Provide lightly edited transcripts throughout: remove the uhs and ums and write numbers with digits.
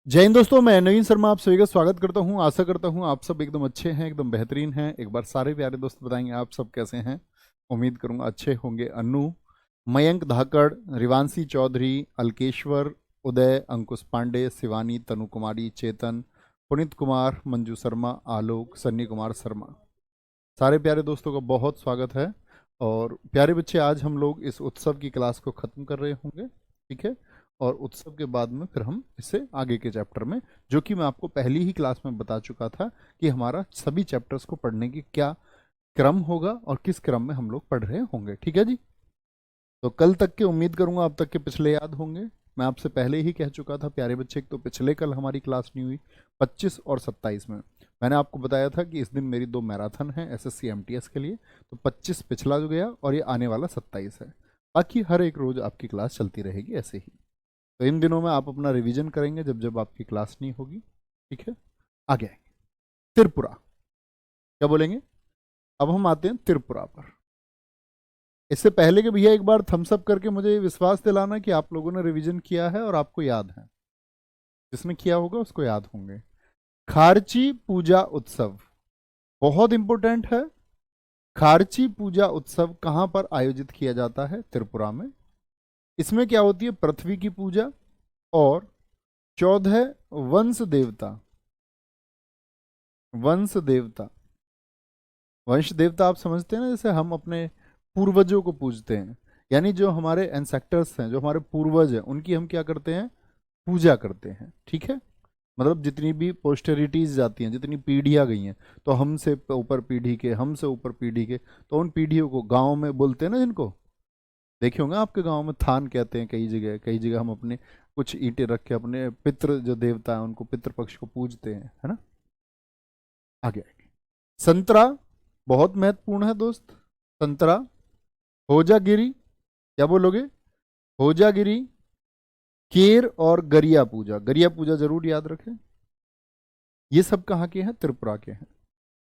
जय हिंद दोस्तों, मैं नवीन शर्मा आप सभी का स्वागत करता हूं। आशा करता हूं आप सब एकदम अच्छे हैं, एकदम बेहतरीन हैं। एक बार सारे प्यारे दोस्त बताएंगे आप सब कैसे हैं। उम्मीद करूंगा अच्छे होंगे। अन्नू, मयंक धाकड़, रिवांशी चौधरी, अलकेश्वर, उदय, अंकुश पांडे, शिवानी, तनु कुमारी, चेतन, पुनीत कुमार, मंजू शर्मा, आलोक, सन्नी कुमार शर्मा, सारे प्यारे दोस्तों का बहुत स्वागत है। और प्यारे बच्चे, आज हम लोग इस उत्सव की क्लास को ख़त्म कर रहे होंगे, ठीक है। और उत्सव के बाद में फिर हम इससे आगे के चैप्टर में, जो कि मैं आपको पहली ही क्लास में बता चुका था कि हमारा सभी चैप्टर्स को पढ़ने की क्या क्रम होगा और किस क्रम में हम लोग पढ़ रहे होंगे, ठीक है जी। तो कल तक के उम्मीद करूंगा आप तक के पिछले याद होंगे। मैं आपसे पहले ही कह चुका था प्यारे बच्चे, तो पिछले कल हमारी क्लास नहीं हुई 25 और 27 में। मैंने आपको बताया था कि इस दिन मेरी 2 मैराथन हैं एसएससी एमटीएस के लिए। तो 25 पिछला जो गया और ये आने वाला 27 है। बाकी हर एक रोज आपकी क्लास चलती रहेगी ऐसे ही। तो इन दिनों में आप अपना रिवीजन करेंगे जब जब आपकी क्लास नहीं होगी, ठीक है। आगे आएंगे त्रिपुरा, क्या बोलेंगे। अब हम आते हैं त्रिपुरा पर। इससे पहले कि भैया एक बार थम्स अप करके मुझे विश्वास दिलाना कि आप लोगों ने रिवीजन किया है और आपको याद है। जिसने किया होगा उसको याद होंगे। खारची पूजा उत्सव बहुत इंपॉर्टेंट है। खारची पूजा उत्सव कहां पर आयोजित किया जाता है? त्रिपुरा में। इसमें क्या होती है? पृथ्वी की पूजा और 14 वंश देवता। वंश देवता, वंश देवता आप समझते हैं ना, जैसे हम अपने पूर्वजों को पूजते हैं। यानी जो हमारे एंसेक्टर्स हैं, जो हमारे पूर्वज हैं, उनकी हम क्या करते हैं? पूजा करते हैं, ठीक है। मतलब जितनी भी पोस्टेरिटीज जाती हैं, जितनी पीढ़ियां गई हैं, तो हमसे ऊपर पीढ़ी के, हमसे ऊपर पीढ़ी के, तो उन पीढ़ियों को गांव में बोलते हैं ना, जिनको देखे होंगे आपके गांव में थान कहते हैं। कई जगह, कई जगह हम अपने कुछ ईंटें रख के अपने पितृ जो देवता है उनको, पितृपक्ष को पूजते हैं, है ना। आगे आगे संतरा बहुत महत्वपूर्ण है दोस्त। संतरा, होजागिरी, क्या बोलोगे? होजागिरी, केर और गरिया पूजा। गरिया पूजा जरूर याद रखें। ये सब कहाँ के हैं? त्रिपुरा के हैं,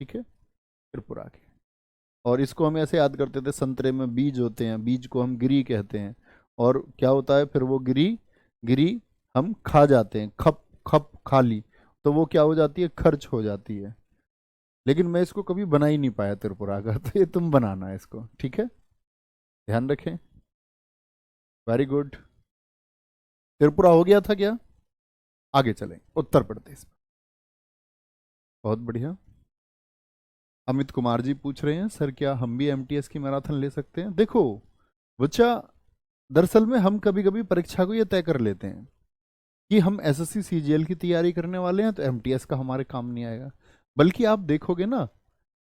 ठीक है, त्रिपुरा के। और इसको हम ऐसे याद करते थे, संतरे में बीज होते हैं, बीज को हम गिरी कहते हैं। और क्या होता है फिर? वो गिरी, गिरी हम खा जाते हैं, खप खप खा ली, तो वो क्या हो जाती है? खर्च हो जाती है। लेकिन मैं इसको कभी बना ही नहीं पाया त्रिपुरा का, तो ये तुम बनाना है इसको, ठीक है। ध्यान रखें। Very good. त्रिपुरा हो गया था क्या? आगे चलें उत्तर प्रदेश। बहुत बढ़िया। अमित कुमार जी पूछ रहे हैं, सर क्या हम भी एमटीएस की मैराथन ले सकते हैं? देखो बच्चा, दरअसल में हम कभी कभी परीक्षा को ये तय कर लेते हैं कि हम एसएससी सीजीएल की तैयारी करने वाले हैं, तो एमटीएस का हमारे काम नहीं आएगा। बल्कि आप देखोगे ना,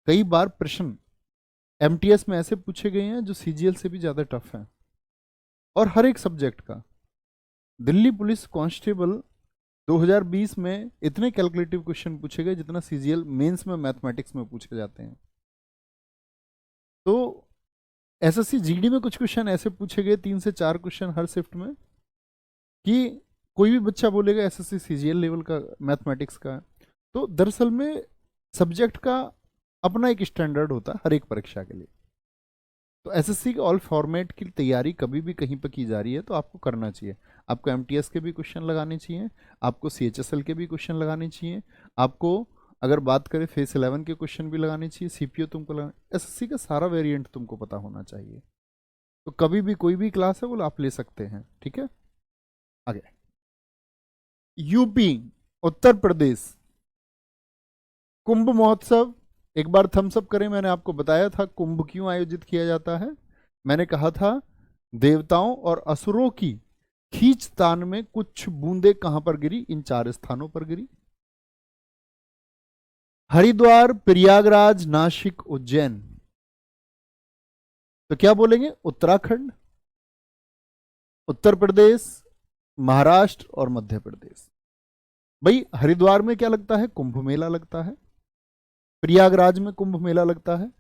कई बार प्रश्न एमटीएस में ऐसे पूछे गए हैं जो सीजीएल से भी ज्यादा टफ हैं। और हर एक सब्जेक्ट का। दिल्ली पुलिस कांस्टेबल 2020 में इतने कैलकुलेटिव क्वेश्चन पूछे गए जितना सीजीएल मेंस में मैथमेटिक्स में पूछे जाते हैं। तो एसएससी जीडी में कुछ क्वेश्चन ऐसे पूछे गए, 3 से 4 क्वेश्चन हर शिफ्ट में, कि कोई भी बच्चा बोलेगा एसएससी सीजीएल लेवल का मैथमेटिक्स का है। तो दरअसल में सब्जेक्ट का अपना एक स्टैंडर्ड होता है हर एक परीक्षा के लिए। तो एसएससी के ऑल फॉर्मेट की तैयारी कभी भी कहीं पर की जा रही है तो आपको करना चाहिए। आपको एमटीएस के भी क्वेश्चन लगाने चाहिए, आपको सीएचएसएल के भी क्वेश्चन लगाने चाहिए, आपको अगर बात करें फेस 11 के क्वेश्चन भी लगाने चाहिए, सीपीओ तुमको लगाना, एसएससी का सारा वेरिएंट तुमको पता होना चाहिए। तो कभी भी कोई भी क्लास है वो आप ले सकते हैं, ठीक है। आगे यूपी, उत्तर प्रदेश, कुंभ महोत्सव। एक बार थम्स अप करें। मैंने आपको बताया था कुंभ क्यों आयोजित किया जाता है। मैंने कहा था देवताओं और असुरों की खींचतान में कुछ बूंदे कहां पर गिरी? इन 4 स्थानों पर गिरी। हरिद्वार, प्रयागराज, नासिक, उज्जैन। तो क्या बोलेंगे? उत्तराखंड, उत्तर प्रदेश, महाराष्ट्र और मध्य प्रदेश। भाई हरिद्वार में क्या लगता है? कुंभ मेला लगता है। प्रयागराज में कुंभ मेला लगता है।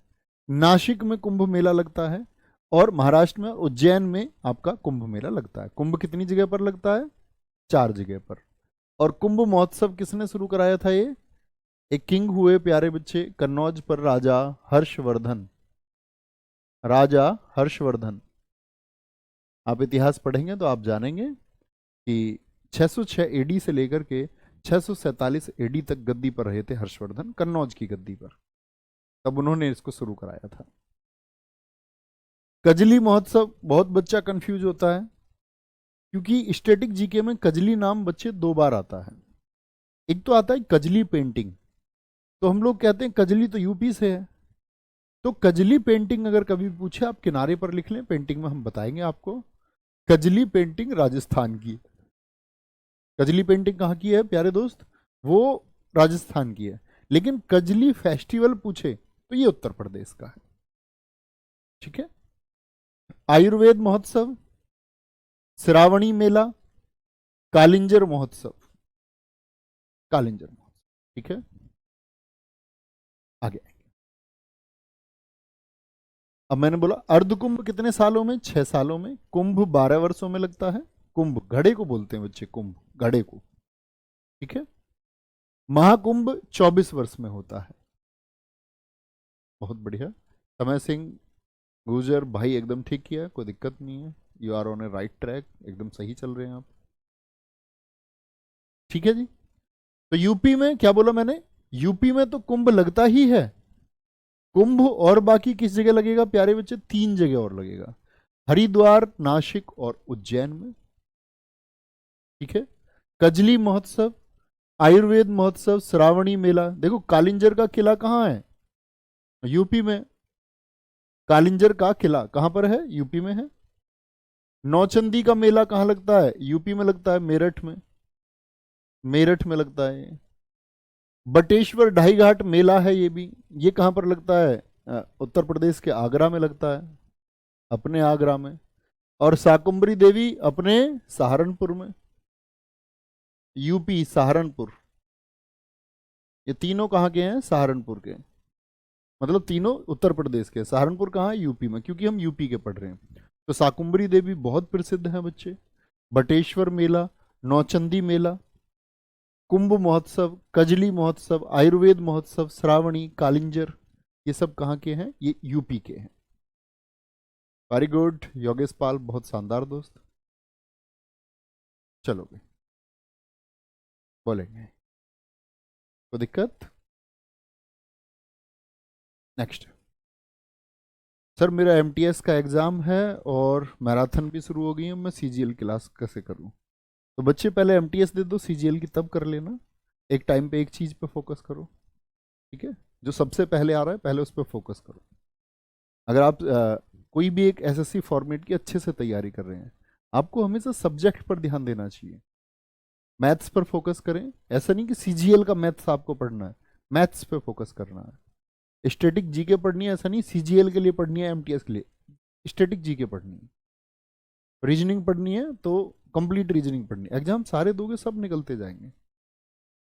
नासिक में कुंभ मेला लगता है। और महाराष्ट्र में उज्जैन में आपका कुंभ मेला लगता है। कुंभ कितनी जगह पर लगता है? 4 जगह पर। और कुंभ महोत्सव किसने शुरू कराया था? ये एक किंग हुए प्यारे बच्चे, कन्नौज पर राजा हर्षवर्धन। राजा हर्षवर्धन। आप इतिहास पढ़ेंगे तो आप जानेंगे कि 606 एडी से लेकर के 647 एडी तक गद्दी पर रहे थे हर्षवर्धन, कन्नौज की गद्दी पर, तब उन्होंने इसको शुरू कराया था। कजली महोत्सव, बहुत बच्चा कंफ्यूज होता है क्योंकि स्टैटिक जीके में कजली नाम बच्चे 2 बार आता है। एक तो आता है कजली पेंटिंग, तो हम लोग कहते हैं कजली तो यूपी से है, तो कजली पेंटिंग अगर कभी पूछे आप किनारे पर लिख लें, पेंटिंग में हम बताएंगे आपको। कजली पेंटिंग राजस्थान की, कजली पेंटिंग कहाँ की है प्यारे दोस्त, वो राजस्थान की है। लेकिन कजली फेस्टिवल पूछे तो ये उत्तर प्रदेश का है। ठीक है। आयुर्वेद महोत्सव, श्रावणी मेला, कालिंजर महोत्सव, कालिंजर महोत्सव। ठीक है, आगे। अब मैंने बोला अर्ध कुंभ कितने सालों में, 6 सालों में। कुंभ 12 वर्षों में लगता है। कुंभ घड़े को बोलते हैं बच्चे, कुंभ घड़े को। ठीक है। महाकुंभ 24 वर्ष में होता है। बहुत बढ़िया, समय सिंह गुजर भाई एकदम ठीक किया, कोई दिक्कत नहीं है, you are on a right track, एकदम सही चल रहे हैं आप। ठीक है जी। तो यूपी में क्या बोला मैंने, यूपी में तो कुंभ लगता ही है। कुंभ और बाकी किस जगह लगेगा प्यारे बच्चे, 3 जगह और लगेगा, हरिद्वार, नासिक और उज्जैन में। ठीक है। कजली महोत्सव, आयुर्वेद महोत्सव, श्रावणी मेला। देखो कालिंजर का किला कहाँ है, यूपी में। कालिंजर का किला कहां पर है, यूपी में है। नौचंदी का मेला कहां लगता है, यूपी में लगता है, मेरठ में, मेरठ में लगता है। बटेश्वर ढाई घाट मेला है ये भी, ये कहां पर लगता है, उत्तर प्रदेश के आगरा में लगता है, अपने आगरा में। और शाकुंभरी देवी अपने सहारनपुर में, यूपी सहारनपुर। ये तीनों कहाँ के हैं, सहारनपुर के, मतलब तीनों उत्तर प्रदेश के। सहारनपुर कहाँ है, यूपी में, क्योंकि हम यूपी के पढ़ रहे हैं। तो शाकुंभरी देवी बहुत प्रसिद्ध है बच्चे। बटेश्वर मेला, नौचंदी मेला, कुंभ महोत्सव, कजली महोत्सव, आयुर्वेद महोत्सव, श्रावणी, कालिंजर, ये सब कहाँ के हैं, ये यूपी के हैं। वेरी गुड योगेश पाल, बहुत शानदार दोस्त। चलोगे, बोलेंगे, कोई दिक्कत। नेक्स्ट, सर मेरा एमटीएस का एग्जाम है और मैराथन भी शुरू हो गई है, मैं सीजीएल क्लास कैसे करूं। तो बच्चे पहले एमटीएस दे दो, सीजीएल की तब कर लेना। एक टाइम पे एक चीज पे फोकस करो। ठीक है, जो सबसे पहले आ रहा है पहले उस पर फोकस करो। अगर आप कोई भी एक एसएससी फॉर्मेट की अच्छे से तैयारी कर रहे हैं, आपको हमेशा सब्जेक्ट पर ध्यान देना चाहिए। मैथ्स पर फोकस करें, ऐसा नहीं कि सीजीएल का मैथ्स आपको पढ़ना है, मैथ्स पे फोकस करना है। स्टैटिक जीके पढ़नी है, ऐसा नहीं सीजीएल के लिए पढ़नी है, एमटीएस के लिए। स्टैटिक जीके पढ़नी है, रीजनिंग पढ़नी है तो कंप्लीट रीजनिंग पढ़नी है। एग्जाम सारे दोगे सब निकलते जाएंगे।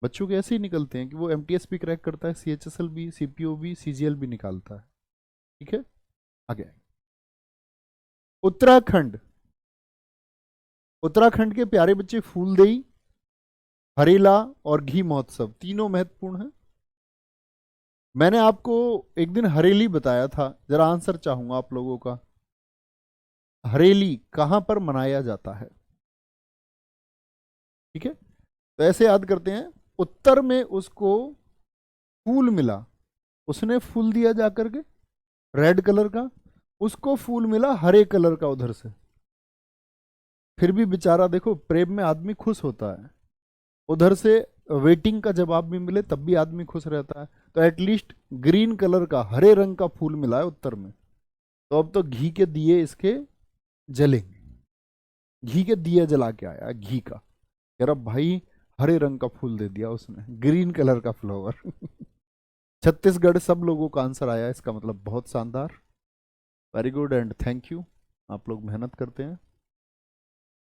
बच्चों के ऐसे ही निकलते हैं कि वो एमटीएस भी क्रैक करता है, सीएचएसएल भी, सीपीओ भी, सीजीएल भी निकालता है। ठीक है, आगे। उत्तराखंड, उत्तराखंड के प्यारे बच्चे फूलदेई, हरेला और घी महोत्सव तीनों महत्वपूर्ण हैं। मैंने आपको एक दिन हरेली बताया था, जरा आंसर चाहूंगा आप लोगों का। हरेली कहां पर मनाया जाता है, ठीक है। तो ऐसे याद करते हैं, उत्तर में उसको फूल मिला, उसने फूल दिया जाकर के रेड कलर का, उसको फूल मिला हरे कलर का उधर से। फिर भी बेचारा, देखो प्रेम में आदमी खुश होता है, उधर से वेटिंग का जवाब भी मिले तब भी आदमी खुश रहता है। तो एटलीस्ट ग्रीन कलर का, हरे रंग का फूल मिला है उत्तर में। तो अब तो घी के दिए इसके जलेंगे। घी के दिए जला के आया, घी का, कह रहा भाई हरे रंग का फूल दे दिया उसने, ग्रीन कलर का फ्लावर। छत्तीसगढ़ सब लोगों का आंसर आया, इसका मतलब बहुत शानदार, very good and thank you, आप लोग मेहनत करते हैं।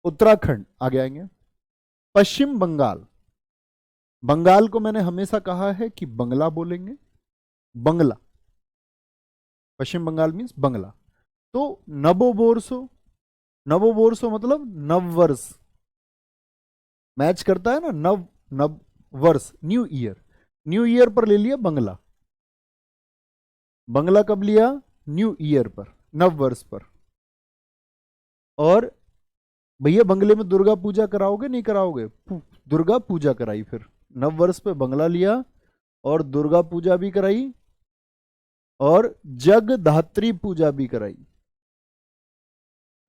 उत्तराखंड आगे आएंगे। पश्चिम बंगाल, बंगाल को मैंने हमेशा कहा है कि बंगला बोलेंगे, बंगला, पश्चिम बंगाल मीन्स बंगला। तो नवोबोर्षो, नवोबोर्षो मतलब नववर्ष, मैच करता है ना, नव नव वर्ष, न्यू ईयर, न्यू ईयर पर ले लिया बंगला। बंगला कब लिया, न्यू ईयर पर, नव वर्ष पर। और भैया बंगले में दुर्गा पूजा कराओगे नहीं कराओगे, दुर्गा पूजा कराई फिर नव वर्ष पे बंगला लिया और दुर्गा पूजा भी कराई और जगधात्री पूजा भी कराई।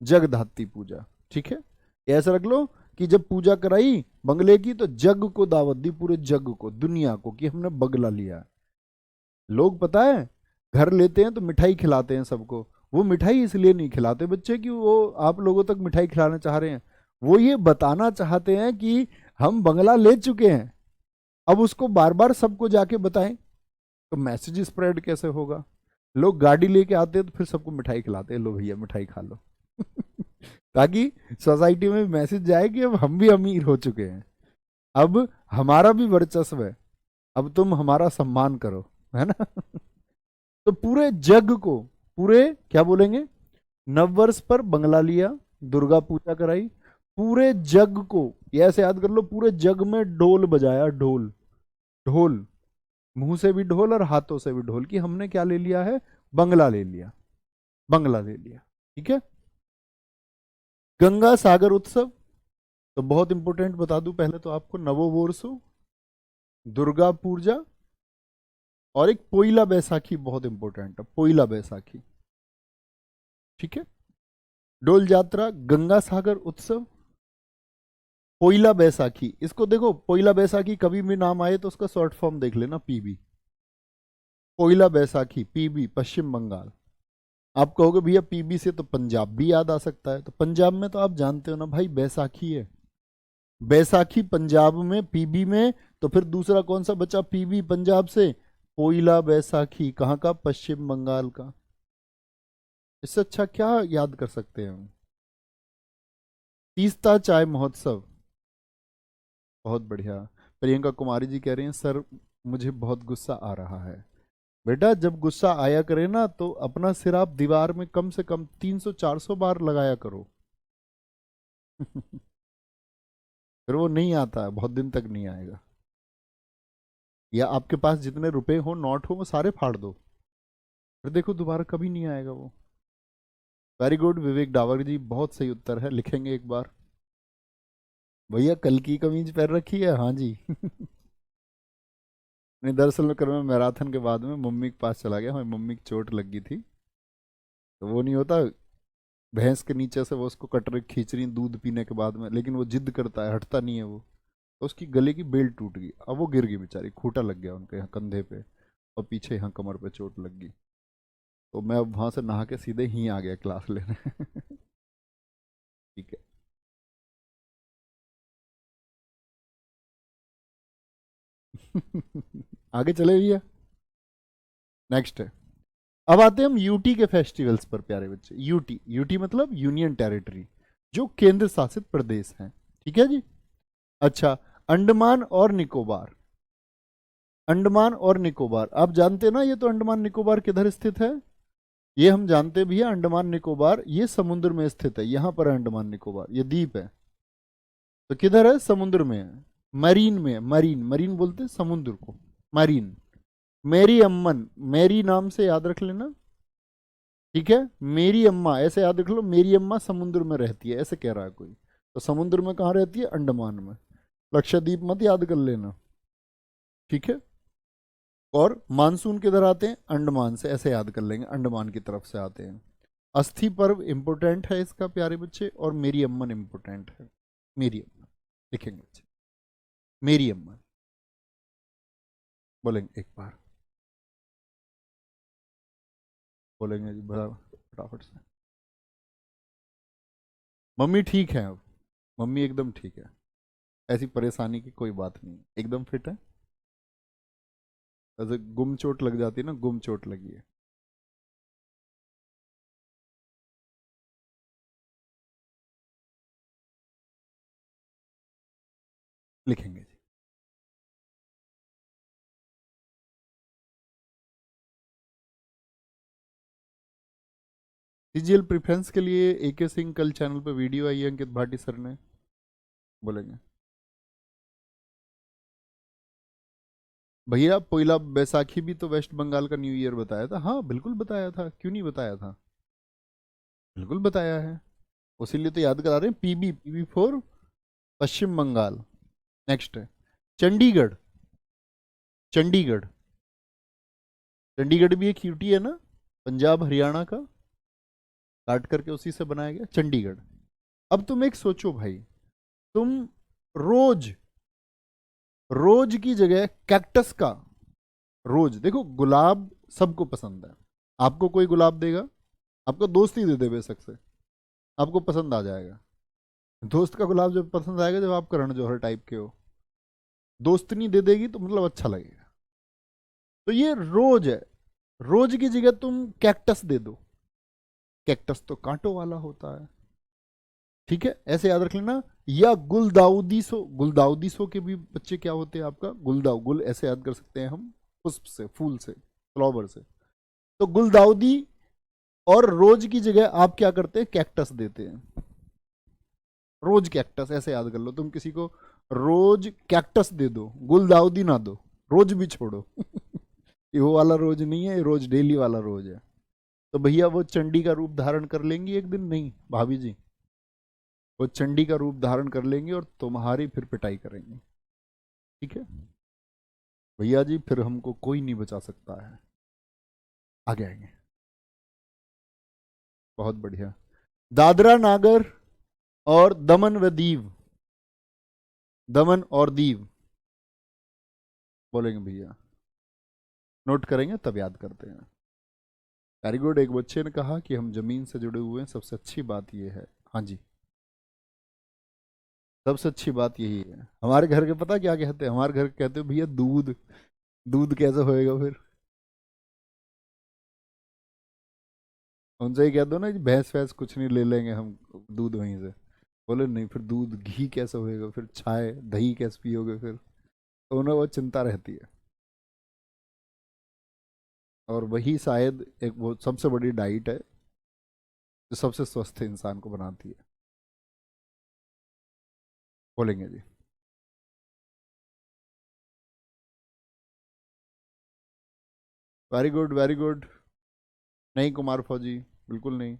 जगधात्री पूजा, ठीक है, ऐसा रख लो कि जब पूजा कराई बंगले की तो जग को दावत दी, पूरे जग को, दुनिया को, कि हमने बंगला लिया। लोग पता है घर लेते हैं तो मिठाई खिलाते हैं सबको, वो मिठाई इसलिए नहीं खिलाते बच्चे कि वो आप लोगों तक मिठाई खिलाना चाह रहे हैं, वो ये बताना चाहते हैं कि हम बंगला ले चुके हैं, अब उसको बार बार सबको जाके बताएं तो मैसेज स्प्रेड कैसे होगा। लोग गाड़ी लेके आते हैं तो फिर सबको मिठाई खिलाते हैं, लो भैया मिठाई खा लो ताकि सोसाइटी में मैसेज जाए कि अब हम भी अमीर हो चुके हैं, अब हमारा भी वर्चस्व है, अब तुम हमारा सम्मान करो, है ना तो पूरे जग को, पूरे क्या बोलेंगे, नववर्ष पर बंगला लिया, दुर्गा पूजा कराई, पूरे जग को, ये ऐसे याद कर लो, पूरे जग में ढोल बजाया, ढोल, ढोल, मुंह से भी ढोल और हाथों से भी ढोल, कि हमने क्या ले लिया है, बंगला ले लिया, बंगला ले लिया, ठीक है। गंगा सागर उत्सव, तो बहुत इंपॉर्टेंट बता दूं पहले तो आपको, नवोवर्षु, दुर्गा पूजा और एक पोइला बैसाखी बहुत इंपॉर्टेंट है, पोइला बैसाखी, ठीक है। डोल यात्रा, गंगा सागर उत्सव, पोइला बैसाखी, इसको देखो, पोइला बैसाखी कभी भी नाम आए तो उसका शॉर्ट फॉर्म देख लेना, पीबी, पोइला बैसाखी, पीबी, पश्चिम बंगाल। आप कहोगे भैया पीबी से तो पंजाब भी याद आ सकता है, तो पंजाब में तो आप जानते हो ना भाई, बैसाखी है, बैसाखी पंजाब में, पीबी में, तो फिर दूसरा कौन सा बचा पीबी पंजाब से, पोइला बैसाखी कहाँ का, पश्चिम बंगाल का। इससे अच्छा क्या याद कर सकते हैं हम। तीस्ता चाय महोत्सव, बहुत बढ़िया। प्रियंका कुमारी जी कह रही हैं सर मुझे बहुत गुस्सा आ रहा है। बेटा जब गुस्सा आया करे ना तो अपना सिर आप दीवार में कम से कम 300-400 बार लगाया करो फिर वो नहीं आता है, बहुत दिन तक नहीं आएगा। या आपके पास जितने रुपए हो, नोट हो, वो सारे फाड़ दो, फिर देखो दोबारा कभी नहीं आएगा वो। वेरी गुड विवेक डावर जी, बहुत सही उत्तर है, लिखेंगे एक बार। भैया कल की कमीज पहन रखी है, हाँ जी नहीं दरअसल में कल मैं मैराथन के बाद में मम्मी के पास चला गया, हमारी मम्मी की चोट लग गई थी, तो वो नहीं होता भैंस के नीचे से वो उसको कटरे खींच रही दूध पीने के बाद में, लेकिन वो जिद करता है, हटता नहीं है वो, तो उसकी गले की बेल्ट टूट गई, अब वो गिर गई बेचारी, खूंटा लग गया उनके यहाँ कंधे पे और पीछे यहाँ कमर पे चोट लग गई। तो मैं अब वहां से नहा के सीधे ही आ गया क्लास लेने ठीक है आगे चले भैया, नेक्स्ट है। अब आते हैं हम यूटी के फेस्टिवल्स पर प्यारे बच्चे। यूटी, यूटी मतलब यूनियन टेरिटरी, जो केंद्र शासित प्रदेश हैं, ठीक है जी। अच्छा, अंडमान और निकोबार, अंडमान और निकोबार आप जानते हैं ना, ये तो अंडमान निकोबार किधर स्थित है, ये हम जानते हैं भैया, अंडमान निकोबार ये समुद्र में स्थित है, यहां पर है अंडमान निकोबार, ये द्वीप है, तो किधर है, समुद्र में है, मरीन में, मरीन, मरीन बोलते हैं समुद्र को, मरीन। मेरी अम्मन, मेरी नाम से याद रख लेना, ठीक है, मेरी अम्मा ऐसे याद रख लो, मेरी अम्मा समुद्र में रहती है, ऐसे कह रहा है कोई, तो समुद्र में कहाँ रहती है, अंडमान में। लक्षद्वीप मत याद कर लेना, ठीक है। और मानसून किधर आते हैं, अंडमान से, ऐसे याद कर लेंगे, अंडमान की तरफ से आते हैं। अस्थि पर्व इंपोर्टेंट है इसका प्यारे बच्चे, और मेरी अम्मन इंपोर्टेंट है, मेरी अम्मन लिखेंगे बच्चे, मेरी अम्मन बोलेंगे एक बार, बोलेंगे जी बड़ा फटाफट से। मम्मी ठीक है अब, मम्मी एकदम ठीक है, ऐसी परेशानी की कोई बात नहीं, एकदम फिट है। जैसे गुम चोट लग जाती है ना, गुम चोट लगी है। लिखेंगे जी। सीजीएल प्रेफरेंस के लिए एके सिंह कल चैनल पे वीडियो आई है अंकित भाटी सर ने, बोलेंगे भैया पोइला बैसाखी भी तो वेस्ट बंगाल का न्यू ईयर बताया था, हाँ बिल्कुल बताया था, क्यों नहीं बताया था, बिल्कुल बताया है, उसीलिए तो याद करा रहे हैं, पीबी, पीबी फोर पश्चिम बंगाल। नेक्स्ट है चंडीगढ़, चंडीगढ़, चंडीगढ़ भी एक यूटी है ना, पंजाब हरियाणा का, काट करके उसी से बनाया गया चंडीगढ़। अब तुम एक सोचो भाई, तुम रोज, रोज की जगह कैक्टस का, रोज देखो गुलाब सबको पसंद है, आपको कोई गुलाब देगा, आपको दोस्त ही दे दे बेशक से, आपको पसंद आ जाएगा। दोस्त का गुलाब जब पसंद आएगा जब आप करण जौहर टाइप के हो, दोस्तनी दे देगी तो मतलब अच्छा लगेगा। तो ये रोज है, रोज की जगह तुम कैक्टस दे दो, कैक्टस तो कांटों वाला होता है, ठीक है, ऐसे याद रख लेना। या गुलदाउदी सो, गुलदाउदी सो के भी बच्चे क्या होते हैं आपका, गुलदाउ, गुल ऐसे याद कर सकते हैं हम, पुष्प से, फूल से, फ्लावर से, तो गुलदाउदी। और रोज की जगह आप क्या करते हैं, कैक्टस देते हैं, रोज कैक्टस ऐसे याद कर लो। तुम किसी को रोज कैक्टस दे दो, गुलदाउदी ना दो, रोज भी छोड़ो ये वो वाला रोज नहीं है, ये रोज डेली वाला रोज है। तो भैया वो चंडी का रूप धारण कर लेंगी एक दिन, नहीं भाभी जी, वो चंडी का रूप धारण कर लेंगे और तुम्हारी फिर पिटाई करेंगे, ठीक है भैया जी, फिर हमको कोई नहीं बचा सकता है, आगे आएंगे। बहुत बढ़िया। दादरा नागर और दमन व दीव, दमन और दीव बोलेंगे भैया, नोट करेंगे तब याद करते हैं। Very good. एक बच्चे ने कहा कि हम जमीन से जुड़े हुए हैं, सबसे अच्छी बात यह है, हाँ जी, सबसे अच्छी बात यही है। हमारे घर के पता क्या कहते हैं, हमारे घर के कहते हैं भैया दूध, दूध कैसे होएगा फिर, उनसे ही कह दो ना कि भैंस वैंस कुछ नहीं, ले लेंगे हम दूध वहीं से। बोले नहीं, फिर दूध घी कैसे होएगा, फिर चाय दही कैसे पियोगे फिर, तो उन्हें वो चिंता रहती है। और वही शायद एक वो सबसे बड़ी डाइट है जो सबसे स्वस्थ इंसान को बनाती है, बोलेंगे जी। Very good, very good. नहीं कुमार फौजी, बिल्कुल नहीं।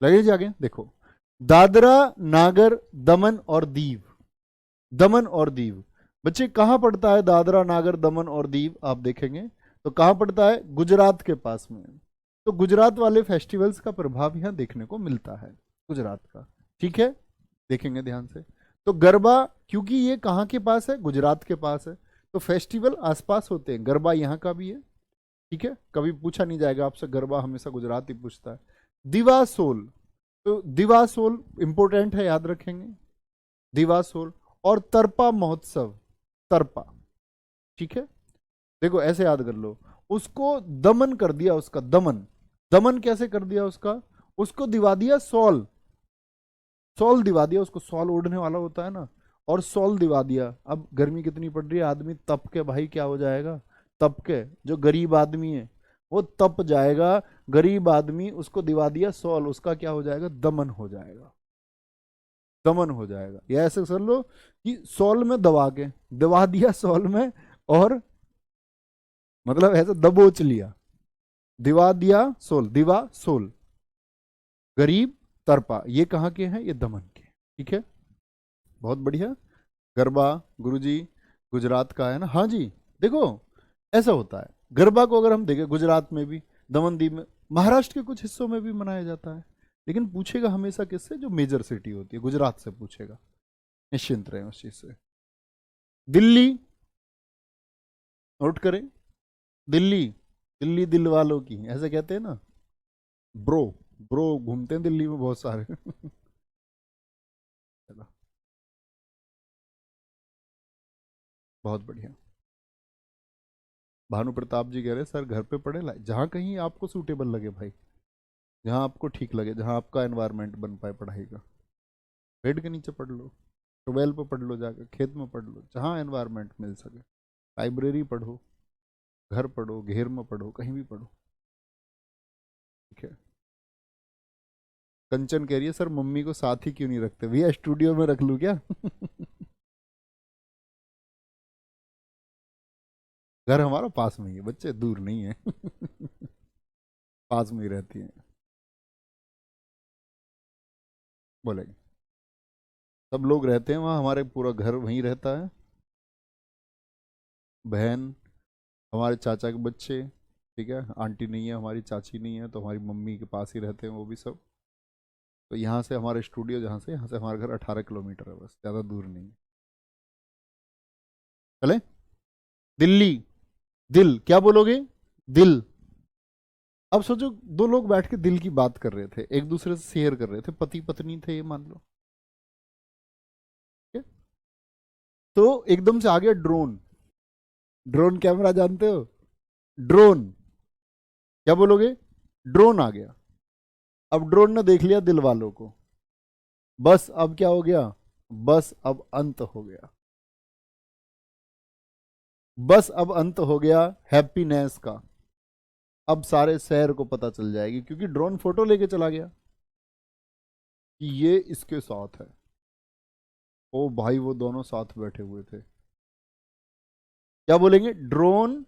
लगे जागे देखो, दादरा नागर दमन और दीव, दमन और दीव, बच्चे कहां पड़ता है दादरा नागर दमन और दीव, आप देखेंगे तो कहां पड़ता है, गुजरात के पास में। तो गुजरात वाले फेस्टिवल्स का प्रभाव यहां देखने को मिलता है, गुजरात का, ठीक है, देखेंगे ध्यान से। तो गरबा, क्योंकि ये कहाँ के पास है, गुजरात के पास है, तो फेस्टिवल आसपास होते हैं, गरबा यहाँ का भी है, ठीक है, कभी पूछा नहीं जाएगा आपसे, गरबा हमेशा गुजरात ही पूछता है। दिवासोल, तो दिवासोल इंपोर्टेंट है, याद रखेंगे, दिवासोल। और तरपा महोत्सव, तरपा, ठीक है, देखो ऐसे याद कर लो, उसको दमन कर दिया, उसका दमन, दमन कैसे कर दिया उसका, उसको दिवा दिया सॉल, सॉल दिवा दिया उसको, सॉल ओढ़ने वाला होता है ना, और सॉल दिवा दिया। अब गर्मी कितनी पड़ रही है, आदमी तप के भाई क्या हो जाएगा, तप के, जो गरीब आदमी है वो तप जाएगा, गरीब आदमी, उसको दिवा दिया सॉल, उसका क्या हो जाएगा, दमन हो जाएगा, दमन हो जाएगा। या ऐसे कर लो कि सॉल में दबा के, दबा दिया सॉल में, और मतलब ऐसे दबोच लिया, दिवा दिया सोल, दिवा सोल, गरीब तरपा, ये कहाँ के हैं, ये दमन के, ठीक है, बहुत बढ़िया। गरबा गुरुजी गुजरात का है ना, हाँ जी, देखो ऐसा होता है, गरबा को अगर हम देखें गुजरात में भी, दमन दीव में, महाराष्ट्र के कुछ हिस्सों में भी मनाया जाता है, लेकिन पूछेगा हमेशा किससे, जो मेजर सिटी होती है, गुजरात से पूछेगा, निश्चिंत रहे उस चीज से। दिल्ली, नोट करें, दिल्ली, दिल्ली दिल वालों की ऐसे कहते हैं ना, ब्रो, ब्रो घूमते हैं दिल्ली में बहुत सारे चलो, बहुत बढ़िया। भानु प्रताप जी कह रहे सर घर पे पढ़े ला, जहाँ कहीं आपको सूटेबल लगे भाई, जहाँ आपको ठीक लगे, जहाँ आपका एनवायरनमेंट बन पाए पढ़ाई का, पेड़ के नीचे पढ़ लो, ट्यूबवेल पे पढ़ लो, जाकर खेत में पढ़ लो, जहाँ एनवायरनमेंट मिल सके, लाइब्रेरी पढ़ो, घर पढ़ो, घेर में पढ़ो, कहीं भी पढ़ो, ठीक है। कंचन कह रही है सर मम्मी को साथ ही क्यों नहीं रखते, भैया स्टूडियो में रख लूँ क्या घर हमारा पास में ही है बच्चे, दूर नहीं है पास में ही रहती है, बोलेंगे। सब लोग रहते हैं वहाँ, हमारे पूरा घर वहीं रहता है, बहन, हमारे चाचा के बच्चे, ठीक है, आंटी नहीं है हमारी, चाची नहीं है, तो हमारी मम्मी के पास ही रहते हैं वो भी सब। तो यहाँ से हमारे स्टूडियो, जहाँ से, यहाँ से हमारा घर 18 किलोमीटर है, बस, ज़्यादा दूर नहीं है। चले, दिल्ली, दिल क्या बोलोगे? दिल। अब सोचो, दो लोग बैठ के दिल की बात कर रहे थे, एक दूसरे से शेयर कर रहे थे, पति पत्नी थे ये मान लो, ठीक है? तो एकदम से आ गया ड्रोन। ड्रोन कैमरा जानते हो? ड्रोन, क्या बोलोगे? ड्रोन आ गया। अब ड्रोन ने देख लिया दिल वालों को, बस अब क्या हो गया? बस अब अंत हो गया, बस अब अंत हो गया हैप्पीनेस का। अब सारे शहर को पता चल जाएगी, क्योंकि ड्रोन फोटो लेके चला गया कि ये इसके साथ है। ओ भाई, वो दोनों साथ बैठे हुए थे। क्या बोलेंगे? ड्रोन,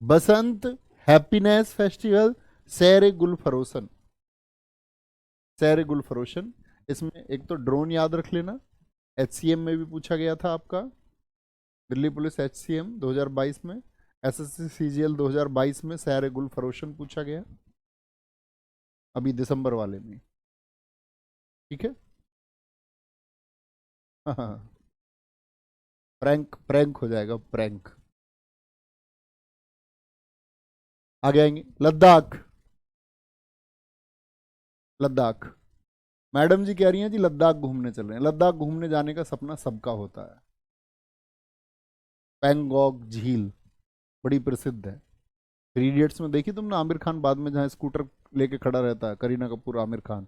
बसंत, हैप्पीनेस फेस्टिवल, सैर गुल फरोशन। सैर गुल फरोशन, इसमें एक तो ड्रोन याद रख लेना, एचसीएम में भी पूछा गया था आपका, दिल्ली पुलिस एचसीएम 2022 में, एसएससी सीजीएल 2022 में सैर गुल फरोशन पूछा गया, अभी दिसंबर वाले में, ठीक है। हाँ, प्रैंक, प्रैंक हो जाएगा, प्रैंक। आगे आएंगे, लद्दाख। लद्दाख, मैडम जी कह रही हैं जी लद्दाख घूमने चल रहे हैं। लद्दाख घूमने जाने का सपना सबका होता है। पैंगोंग झील बड़ी प्रसिद्ध है। थ्री इडियट्स में देखी तुमने आमिर खान बाद में जहाँ स्कूटर लेके खड़ा रहता है, करीना कपूर, आमिर खान।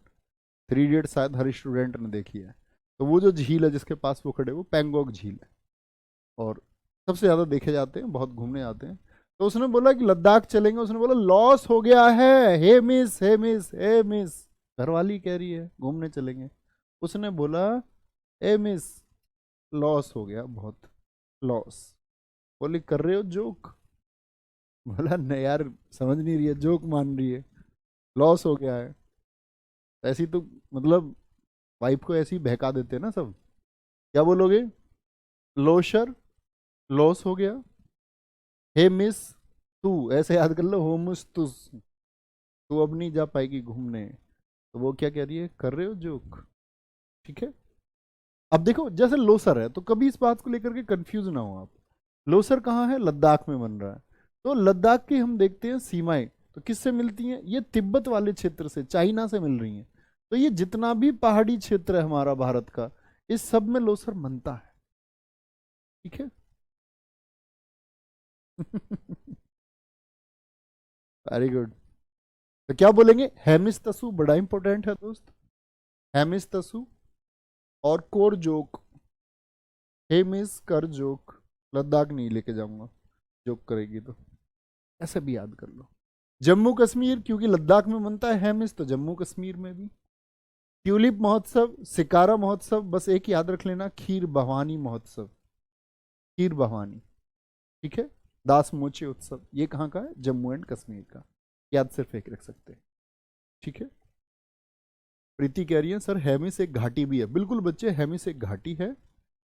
थ्री इडियट्स शायद हर स्टूडेंट ने देखी है। तो वो जो झील है जिसके पास वो खड़े, वो पैंगोंग झील है, और सबसे ज़्यादा देखे जाते हैं, बहुत घूमने आते हैं। तो उसने बोला कि लद्दाख चलेंगे, उसने बोला लॉस हो गया है, हे मिस, हे मिस, हे मिस, घरवाली कह रही है घूमने चलेंगे। उसने बोला ए मिस, लॉस हो गया बहुत, लॉस। बोली कर रहे हो जोक? बोला नहीं यार, समझ नहीं रही है, जोक मान रही है, लॉस हो गया है। ऐसी तो मतलब वाइफ को ऐसी बहका देते हैं ना सब। क्या बोलोगे? लोशर, लॉस हो गया। हे मिस, तू ऐसे याद कर लो, होमुस तुस, तू अब नहीं जा पाएगी घूमने। तो वो क्या कह रही है, कर रहे हो जोक, ठीक है। अब देखो, जैसे लोसर है, तो कभी इस बात को लेकर के कंफ्यूज ना हो आप। लोसर कहाँ है? लद्दाख में बन रहा है। तो लद्दाख की हम देखते हैं सीमाएं, तो किससे मिलती हैं? ये तिब्बत वाले क्षेत्र से, चाइना से मिल रही हैं। तो ये जितना भी पहाड़ी क्षेत्र है हमारा भारत का, इस सब में लोसर मनता है, ठीक है। Very good. तो क्या बोलेंगे? हेमिस तसु बड़ा इंपॉर्टेंट है दोस्त, हेमिस तसु। और कोर जोक, हेमिस कर जोक। लद्दाख नहीं लेके जाऊंगा, जोक करेगी तो, ऐसे भी याद कर लो। जम्मू कश्मीर, क्योंकि लद्दाख में बनता है हेमिस, तो जम्मू कश्मीर में भी। ट्यूलिप महोत्सव, सिकारा महोत्सव, बस एक याद रख लेना, खीर भवानी महोत्सव, खीर भवानी, ठीक है। दास मोचे उत्सव, ये कहाँ का है? जम्मू एंड कश्मीर का, याद सिर्फ एक रख सकते हैं, ठीक है। प्रीति कह रही है सर हेमिस एक घाटी भी है, बिल्कुल बच्चे, हेमिस एक घाटी है।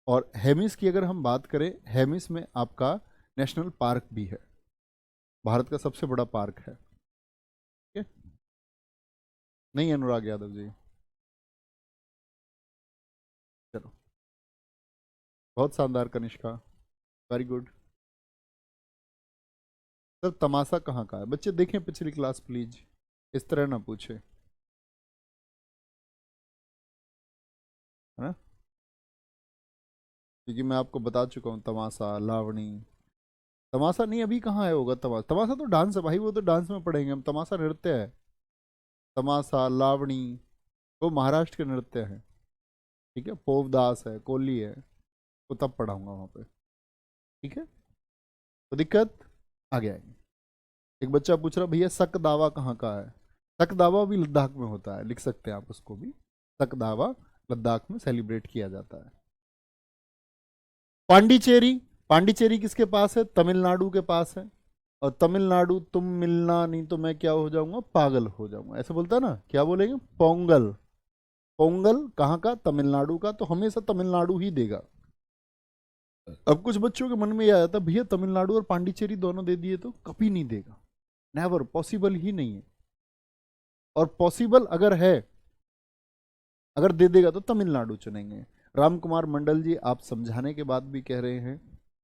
और हेमिस की अगर हम बात करें, हेमिस में आपका नेशनल पार्क भी है, भारत का सबसे बड़ा पार्क है, ठीक है। नहीं अनुराग यादव जी, चलो, बहुत शानदार कनिष्का, वेरी गुड। सर तमाशा कहाँ का है? बच्चे देखें पिछली क्लास प्लीज, इस तरह ना पूछे, है ना, क्योंकि मैं आपको बता चुका हूँ तमाशा, लावणी। तमाशा नहीं, अभी कहाँ है होगा तमाशा? तमाशा तो डांस है भाई, वो तो डांस में पढ़ेंगे हम, तमाशा नृत्य है। तमाशा, लावणी, वो महाराष्ट्र के नृत्य हैं, ठीक है। पोवदास है, कोली है, वो तब पढ़ाऊंगा वहाँ पे, ठीक है। तो दिक्कत आ गया है। एक बच्चा पूछ रहा भैया सक दावा कहाँ का है? सक दावा भी लद्दाख में होता है, लिख सकते हैं आप उसको भी, सक दावा लद्दाख में सेलिब्रेट किया जाता है। पांडिचेरी, पांडिचेरी किसके पास है? तमिलनाडु के पास है। और तमिलनाडु, तुम मिलना नहीं तो मैं क्या हो जाऊंगा? पागल हो जाऊंगा, ऐसे बोलता ना, क्या बोलेंगे? पोंगल, पोंगल कहाँ का? तमिलनाडु का, तो हमेशा तमिलनाडु ही देगा। अब कुछ बच्चों के मन में यह आया था, भैया तमिलनाडु और पांडिचेरी दोनों दे दिए तो? कभी नहीं देगा, नेवर, पॉसिबल ही नहीं है। और पॉसिबल अगर है, अगर दे देगा तो तमिलनाडु चुनेंगे। राम कुमार मंडल जी, आप समझाने के बाद भी कह रहे हैं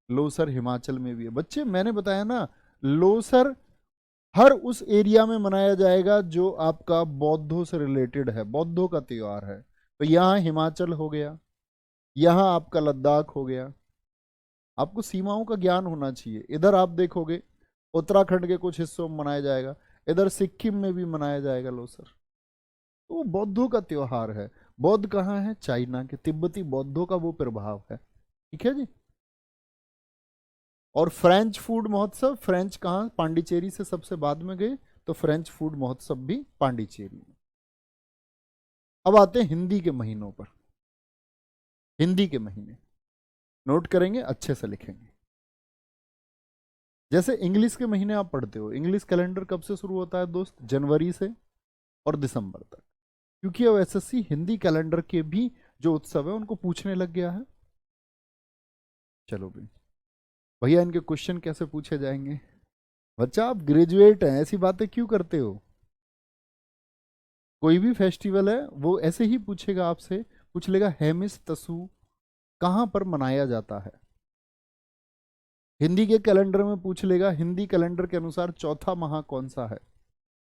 लोसर हिमाचल में भी है। बच्चे मैंने बताया ना, लोसर हर उस एरिया में मनाया जाएगा जो आपका बौद्धों से रिलेटेड है, बौद्धों का त्योहार है। तो यहाँ हिमाचल हो गया, यहाँ आपका लद्दाख हो गया। आपको सीमाओं का ज्ञान होना चाहिए। इधर आप देखोगे उत्तराखंड के कुछ हिस्सों में मनाया जाएगा, इधर सिक्किम में भी मनाया जाएगा लोसर। तो वो बौद्धों का त्योहार है। बौद्ध कहाँ है? चाइना के, तिब्बती बौद्धों का वो प्रभाव है। ठीक है जी। और फ्रेंच फूड महोत्सव, फ्रेंच कहाँ? पांडिचेरी से सबसे बाद में गए, तो फ्रेंच फूड महोत्सव भी पांडिचेरी में। अब आते हैं हिंदी के महीनों पर। हिंदी के महीने नोट करेंगे, अच्छे से लिखेंगे। जैसे इंग्लिश के महीने आप पढ़ते हो, इंग्लिश कैलेंडर कब से शुरू होता है दोस्त? जनवरी से और दिसंबर तक। क्योंकि अब एसएससी हिंदी कैलेंडर के भी जो उत्सव है उनको पूछने लग गया है। चलो भाई, भैया इनके क्वेश्चन कैसे पूछे जाएंगे? बच्चा आप ग्रेजुएट हैं, ऐसी बातें क्यों करते हो? कोई भी फेस्टिवल है वो ऐसे ही पूछेगा आपसे, पूछ लेगा हेमिस तसु कहां पर मनाया जाता है। हिंदी के कैलेंडर में पूछ लेगा हिंदी कैलेंडर के अनुसार चौथा माह कौन सा है।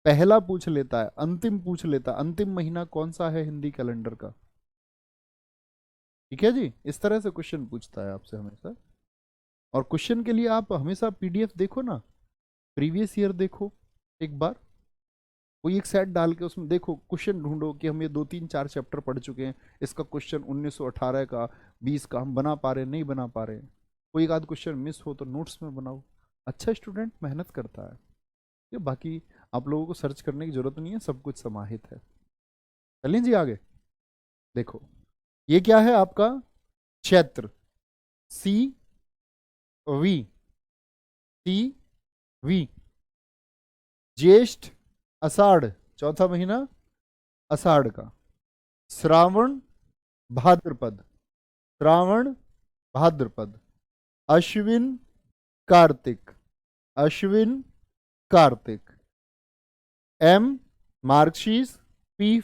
पहला पूछ लेता है, अंतिम पूछ लेता है, अंतिम महीना कौन सा है हिंदी कैलेंडर का। ठीक है जी, इस तरह से क्वेश्चन पूछता है आपसे हमेशा। और क्वेश्चन के लिए आप हमेशा पीडीएफ देखो ना, प्रीवियस ईयर देखो एक बार, कोई एक सेट डाल के उसमें देखो, क्वेश्चन ढूंढो कि हम ये 2 3 4 चैप्टर पढ़ चुके हैं, इसका क्वेश्चन 1918 का 20 का हम बना पा रहे हैं नहीं बना पा रहे हैं। कोई एक आध क्वेश्चन मिस हो तो नोट्स में बनाओ। अच्छा स्टूडेंट मेहनत करता है। ये बाकी आप लोगों को सर्च करने की जरूरत नहीं है, सब कुछ समाहित है। चलें जी आगे। देखो ये क्या है आपका? चैत्र, सी वी, सी वी। ज्येष्ठ, आषाढ़, चौथा महीना आषाढ़ का। श्रावण, भाद्रपद, श्रावण भाद्रपद। अश्विन, कार्तिक, अश्विन कार्तिक। एम मार्गशीर्ष, पी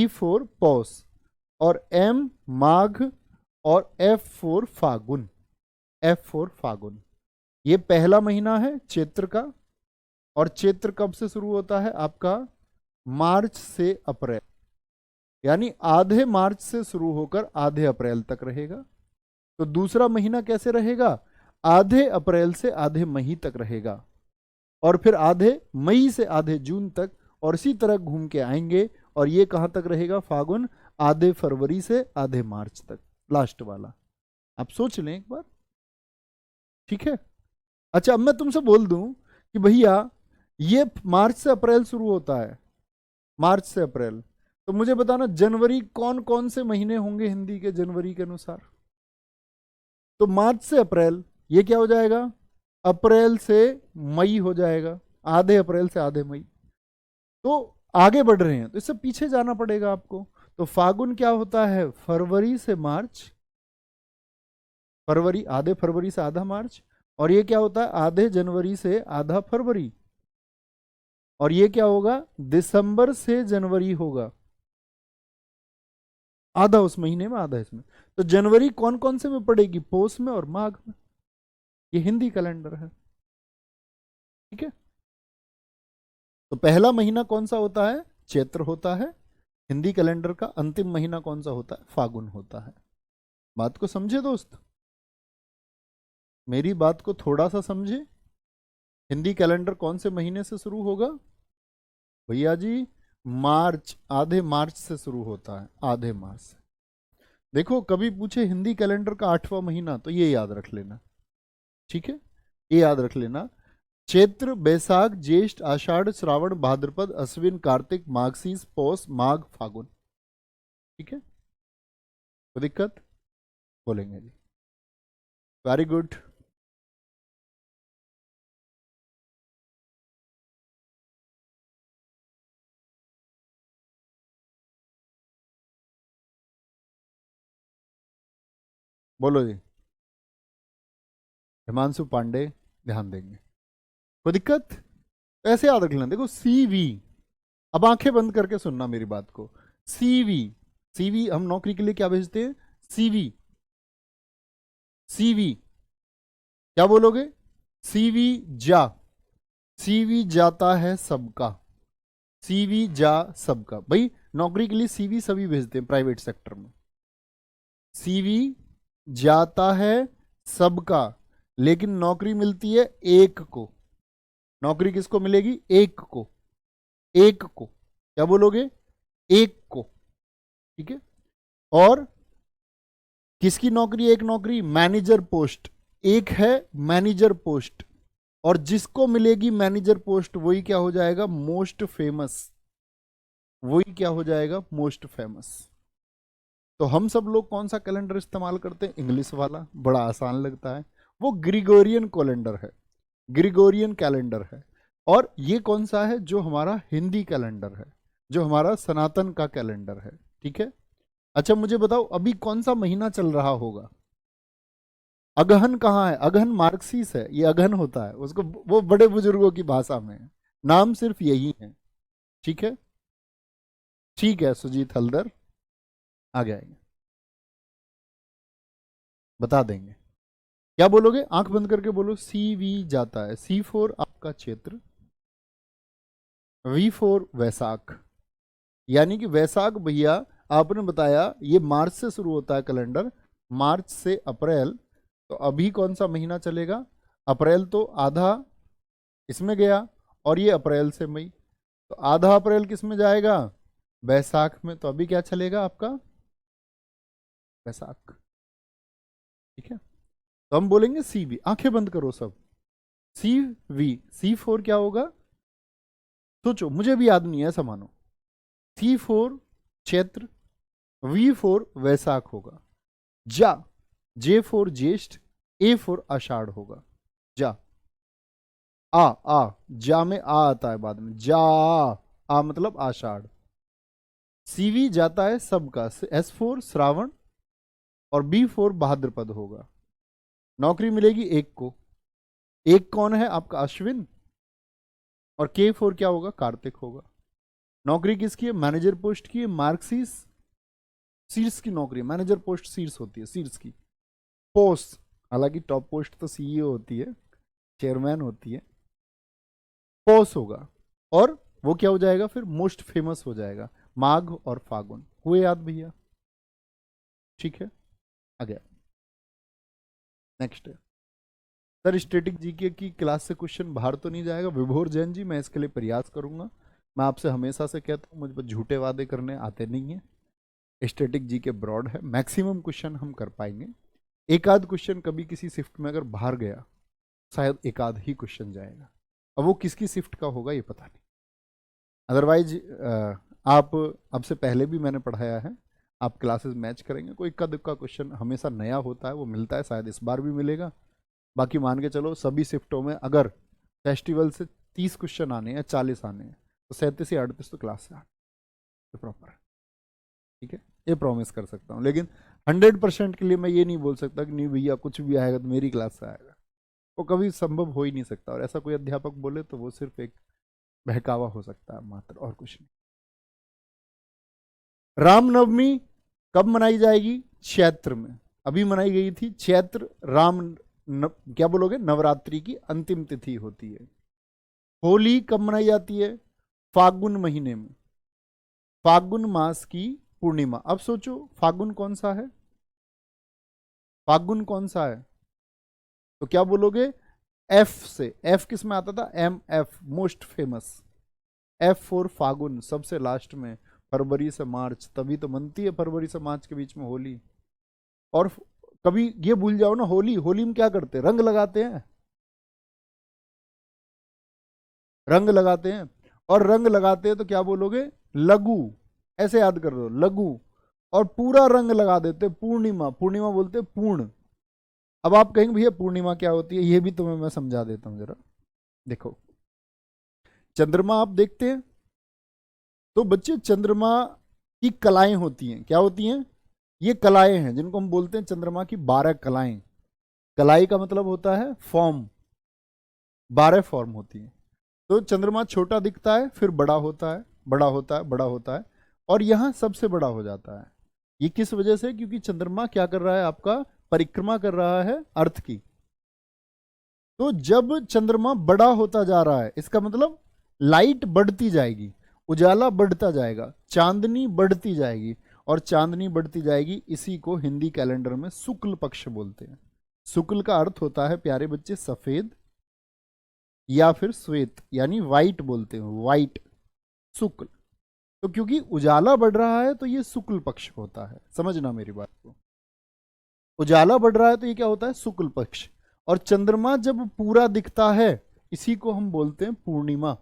फोर पौष, और एम माघ, और F4 फागुन, F4 फागुन। ये पहला महीना है चैत्र का। और चैत्र कब से शुरू होता है आपका? मार्च से अप्रैल, यानी आधे मार्च से शुरू होकर आधे अप्रैल तक रहेगा। तो दूसरा महीना कैसे रहेगा? आधे अप्रैल से आधे मई तक रहेगा, और फिर आधे मई से आधे जून तक, और इसी तरह घूम के आएंगे। और ये कहां तक रहेगा? फागुन, आधे फरवरी से आधे मार्च तक, लास्ट वाला। आप सोच लें एक बार। ठीक है। अच्छा अब मैं तुमसे बोल दूं कि भैया ये मार्च से अप्रैल शुरू होता है, मार्च से अप्रैल, तो मुझे बताना जनवरी कौन कौन से महीने होंगे हिंदी के जनवरी के अनुसार? तो मार्च से अप्रैल, ये क्या हो जाएगा? अप्रैल से मई हो जाएगा, आधे अप्रैल से आधे मई। तो आगे बढ़ रहे हैं तो इससे पीछे जाना पड़ेगा आपको। तो फागुन क्या होता है? फरवरी से मार्च, फरवरी, आधे फरवरी से आधा मार्च। और ये क्या होता है? आधे जनवरी से आधा फरवरी। और ये क्या होगा? दिसंबर से जनवरी होगा, आधा उस महीने में आधा इसमें। तो जनवरी कौन कौन से में पड़ेगी? पोष में और माघ में। ये हिंदी कैलेंडर है। ठीक है। तो पहला महीना कौन सा होता है? चैत्र होता है। हिंदी कैलेंडर का अंतिम महीना कौन सा होता है? फागुन होता है। बात को समझे दोस्त, मेरी बात को थोड़ा सा समझे। हिंदी कैलेंडर कौन से महीने से शुरू होगा भैया जी? मार्च, आधे मार्च से शुरू होता है, आधे मार्च से। देखो कभी पूछे हिंदी कैलेंडर का 8वां महीना, तो ये याद रख लेना। ठीक है, ये याद रख लेना। चैत्र, बैसाख, ज्येष्ठ, आषाढ़, श्रावण, भाद्रपद, अश्विन, कार्तिक, माघशीष, पौष, माघ, फागुन। ठीक है, कोई दिक्कत? बोलेंगे जी। Very good. बोलो जी। हिमांशु पांडे ध्यान देंगे। कोई दिक्कत? तो ऐसे याद रख लेना, देखो सीवी। अब आंखें बंद करके सुनना मेरी बात को। सीवी, सीवी हम नौकरी के लिए क्या भेजते हैं? सीवी। सीवी क्या बोलोगे? सीवी जा। सीवी जाता है सबका। सीवी जा सबका, भाई नौकरी के लिए सीवी सभी भेजते हैं प्राइवेट सेक्टर में। सीवी जाता है सबका, लेकिन नौकरी मिलती है एक को। नौकरी किसको मिलेगी? एक को। एक को क्या बोलोगे? एक को। ठीक है। और किसकी नौकरी? एक नौकरी मैनेजर पोस्ट, एक है मैनेजर पोस्ट। और जिसको मिलेगी मैनेजर पोस्ट वही क्या हो जाएगा? Most famous. वही क्या हो जाएगा? Most famous. तो हम सब लोग कौन सा कैलेंडर इस्तेमाल करते हैं? इंग्लिश वाला, बड़ा आसान लगता है। वो ग्रिगोरियन कैलेंडर है। ग्रिगोरियन कैलेंडर है। और ये कौन सा है? जो हमारा हिंदी कैलेंडर है, जो हमारा सनातन का कैलेंडर है। ठीक है। अच्छा मुझे बताओ, अभी कौन सा महीना चल रहा होगा? अगहन कहाँ है? अगहन मार्क्सिस है, ये अगहन होता है उसको, वो बड़े बुजुर्गों की भाषा में है। नाम सिर्फ यही है। ठीक है। ठीक है सुजीत हल्दर आगे आएंगे, बता देंगे। क्या बोलोगे? आंख बंद करके बोलो। सी वी जाता है, सी फोर आपका क्षेत्र, वी फोर वैशाख। यानी कि वैशाख भैया, आपने बताया ये मार्च से शुरू होता है कैलेंडर, मार्च से अप्रैल। तो अभी कौन सा महीना चलेगा? अप्रैल तो आधा इसमें गया, और ये अप्रैल से मई, तो आधा अप्रैल किस में जाएगा? वैशाख में। तो अभी क्या चलेगा आपका? वैशाख। ठीक है। तो हम बोलेंगे सी वी, आंखें बंद करो सब। सी वी, सी फोर क्या होगा? सोचो, मुझे भी याद नहीं है, ऐसा मानो। सी फोर क्षेत्र, वी फोर वैशाख होगा। जा, जे फोर ज्येष्ठ, ए फोर आषाढ़ होगा। जा। आ जा में आ आता है बाद में, जा। आ मतलब आषाढ़। सीवी जाता है सबका, एस फोर श्रावण, और बी फोर भाद्रपद होगा। नौकरी मिलेगी एक को। एक कौन है आपका? अश्विन। और के फोर क्या होगा? कार्तिक होगा। नौकरी किसकी है? मैनेजर पोस्ट की है, मार्क्सिस। शीर्ष की नौकरी, मैनेजर पोस्ट शीर्ष होती है, शीर्ष की पोस्ट। हालांकि टॉप पोस्ट तो सीईओ होती है, चेयरमैन होती है। पोस्ट होगा। और वो क्या हो जाएगा फिर? मोस्ट फेमस हो जाएगा। माघ और फागुन हुए याद भैया? ठीक है। आगे नेक्स्ट है सर, स्टैटिक जीके की क्लास से क्वेश्चन बाहर तो नहीं जाएगा? विभोर जैन जी, मैं इसके लिए प्रयास करूंगा। मैं आपसे हमेशा से कहता हूँ, मुझ पर झूठे वादे करने आते नहीं हैं। स्टैटिक जीके ब्रॉड है, मैक्सिमम क्वेश्चन हम कर पाएंगे। एक आध क्वेश्चन कभी किसी शिफ्ट में अगर बाहर गया, शायद एक आध ही क्वेश्चन जाएगा। अब वो किसकी शिफ्ट का होगा ये पता नहीं। अदरवाइज आप, अब से पहले भी मैंने पढ़ाया है, आप क्लासेस मैच करेंगे, कोई इक्का दुक्का क्वेश्चन हमेशा नया होता है, वो मिलता है, शायद इस बार भी मिलेगा। बाकी मान के चलो सभी शिफ्टों में अगर फेस्टिवल से 30 क्वेश्चन आने हैं, 40 आने हैं, तो 37 या 38 तो क्लास से आने प्रॉपर है। ठीक है, ये प्रॉमिस कर सकता हूँ। लेकिन 100% के लिए मैं ये नहीं बोल सकता कि नहीं भैया कुछ भी आएगा तो मेरी क्लास से आएगा। वो कभी संभव हो ही नहीं सकता, और ऐसा कोई अध्यापक बोले तो वो सिर्फ एक बहकावा हो सकता है मात्र, और कुछ नहीं। रामनवमी कब मनाई जाएगी? चैत्र में। अभी मनाई गई थी चैत्र राम क्या बोलोगे? नवरात्रि की अंतिम तिथि होती है। होली कब मनाई जाती है? फागुन महीने में, फागुन मास की पूर्णिमा। अब सोचो फागुन कौन सा है? फागुन कौन सा है? तो क्या बोलोगे? एफ से। एफ किस में आता था? M F, most famous. F for Phagun, सबसे लास्ट में। फरवरी से मार्च, तभी तो बनती है फरवरी से मार्च के बीच में होली। और कभी ये भूल जाओ ना, होली, होली में क्या करते हैं? रंग लगाते हैं। रंग लगाते हैं। और रंग लगाते हैं तो क्या बोलोगे? लघु। ऐसे याद कर दो, लघु। और पूरा रंग लगा देते पूर्णिमा। पूर्णिमा बोलते पूर्ण। अब आप कहेंगे भैया पूर्णिमा क्या होती है, ये भी तुम्हें मैं समझा देता हूं जरा। देखो, चंद्रमा आप देखते हैं, तो बच्चे चंद्रमा की कलाएं होती हैं, क्या होती हैं? ये कलाएं हैं जिनको हम बोलते हैं चंद्रमा की 12 कलाएं। कलाई का मतलब होता है फॉर्म, 12 फॉर्म होती है। तो चंद्रमा छोटा दिखता है, फिर बड़ा होता है, बड़ा होता है, बड़ा होता है, और यहां सबसे बड़ा हो जाता है। ये किस वजह से? क्योंकि चंद्रमा क्या कर रहा है आपका? परिक्रमा कर रहा है अर्थ की। तो जब चंद्रमा बड़ा होता जा रहा है, इसका मतलब लाइट बढ़ती जाएगी, उजाला बढ़ता जाएगा, चांदनी बढ़ती जाएगी, और चांदनी बढ़ती जाएगी, इसी को हिंदी कैलेंडर में शुक्ल पक्ष बोलते हैं। शुक्ल का अर्थ होता है प्यारे बच्चे सफेद या फिर श्वेत, यानी वाइट बोलते हैं, वाइट, शुक्ल। तो क्योंकि उजाला बढ़ रहा है तो ये शुक्ल पक्ष होता है, समझना मेरी बात को। उजाला बढ़ रहा है तो ये क्या होता है? शुक्ल पक्ष। और चंद्रमा जब पूरा दिखता है, इसी को हम बोलते हैं पूर्णिमा।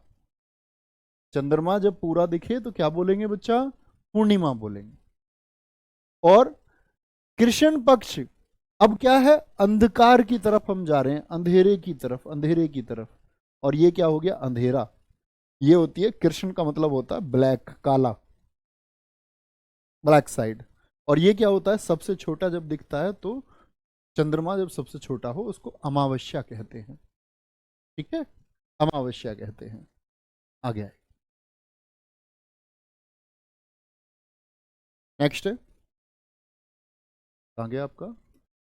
चंद्रमा जब पूरा दिखे तो क्या बोलेंगे बच्चा? पूर्णिमा बोलेंगे। और कृष्ण पक्ष अब क्या है? अंधकार की तरफ हम जा रहे हैं, अंधेरे की तरफ, अंधेरे की तरफ। और ये क्या हो गया? अंधेरा। ये होती है कृष्ण का मतलब होता है ब्लैक, काला, ब्लैक साइड। और ये क्या होता है? सबसे छोटा जब दिखता है, तो चंद्रमा जब सबसे छोटा हो उसको अमावस्या कहते हैं। ठीक है, अमावस्या कहते हैं। आ गया है। नेक्स्ट है, आ गया आपका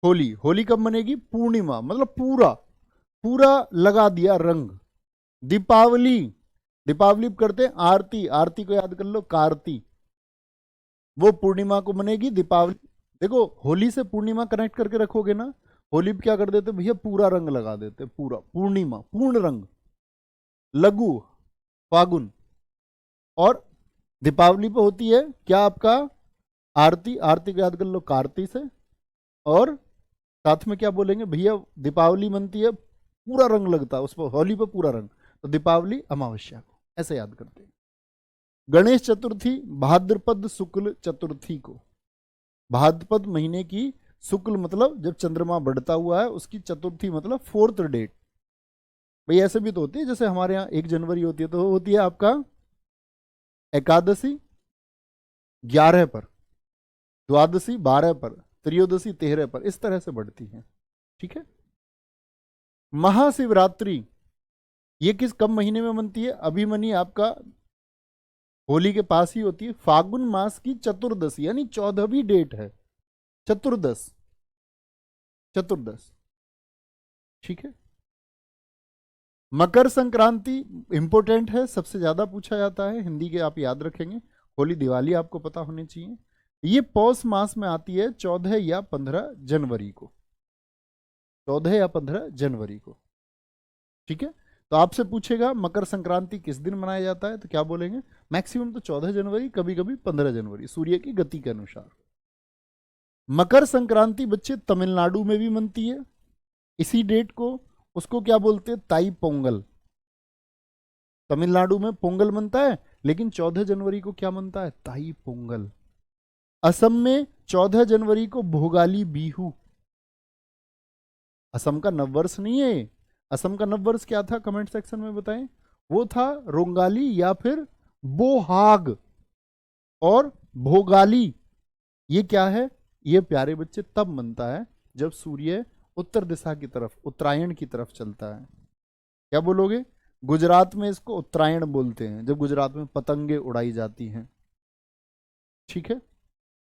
होली। होली कब मनेगी? पूर्णिमा, मतलब पूरा पूरा लगा दिया रंग। दीपावली, दीपावली करते हैं आरती, आरती को याद कर लो, कार्ती, वो पूर्णिमा को मनेगी दीपावली। देखो होली से पूर्णिमा कनेक्ट करके रखोगे ना, होली पे क्या कर देते भैया? पूरा रंग लगा देते, पूरा, पूर्णिमा, पूर्ण रंग, लघु, फागुन। और दीपावली पे होती है क्या आपका? आरती, आरती को याद कर लो कार्ती से। और साथ में क्या बोलेंगे भैया? दीपावली मनती है, पूरा रंग लगता है उस पर, होली पे पूरा रंग, तो दीपावली अमावस्या को, ऐसे याद करते हैं। गणेश चतुर्थी भाद्रपद शुक्ल चतुर्थी को, भाद्रपद महीने की शुक्ल मतलब जब चंद्रमा बढ़ता हुआ है, उसकी चतुर्थी मतलब फोर्थ डेट। भाई ऐसे भी तो होती है, जैसे हमारे यहाँ 1 जनवरी होती है, तो होती है आपका एकादशी 11 पर, द्वादशी 12 पर, त्रयोदशी 13 पर, इस तरह से बढ़ती है। ठीक है। महाशिवरात्रि ये किस कब महीने में मनती है? अभी मनी आपका होली के पास ही होती है, फागुन मास की चतुर्दशी, यानी 14वीं डेट है, चतुर्दश, चतुर्दश। ठीक है। मकर संक्रांति इंपोर्टेंट है, सबसे ज्यादा पूछा जाता है, हिंदी के आप याद रखेंगे। होली दिवाली आपको पता होनी चाहिए। ये पौष मास में आती है 14 या 15 जनवरी को, 14 या 15 जनवरी को। ठीक है। तो आपसे पूछेगा मकर संक्रांति किस दिन मनाया जाता है, तो क्या बोलेंगे? मैक्सिमम तो 14 जनवरी, कभी कभी 15 जनवरी, सूर्य की गति के अनुसार। मकर संक्रांति बच्चे तमिलनाडु में भी मनती है, इसी डेट को, उसको क्या बोलते हैं? ताई पोंगल। तमिलनाडु में पोंगल मनता है, लेकिन 14 जनवरी को क्या मनता है? ताई पोंगल। असम में 14 जनवरी को भोगाली बीहू। असम का नववर्ष नहीं है, असम का नववर्ष क्या था? कमेंट सेक्शन में बताएं। वो था रोंगाली या फिर बोहाग। और भोगाली ये क्या है? ये प्यारे बच्चे तब मनता है जब सूर्य उत्तर दिशा की तरफ, उत्तरायण की तरफ चलता है। क्या बोलोगे? गुजरात में इसको उत्तरायण बोलते हैं, जब गुजरात में पतंगे उड़ाई जाती हैं। ठीक है,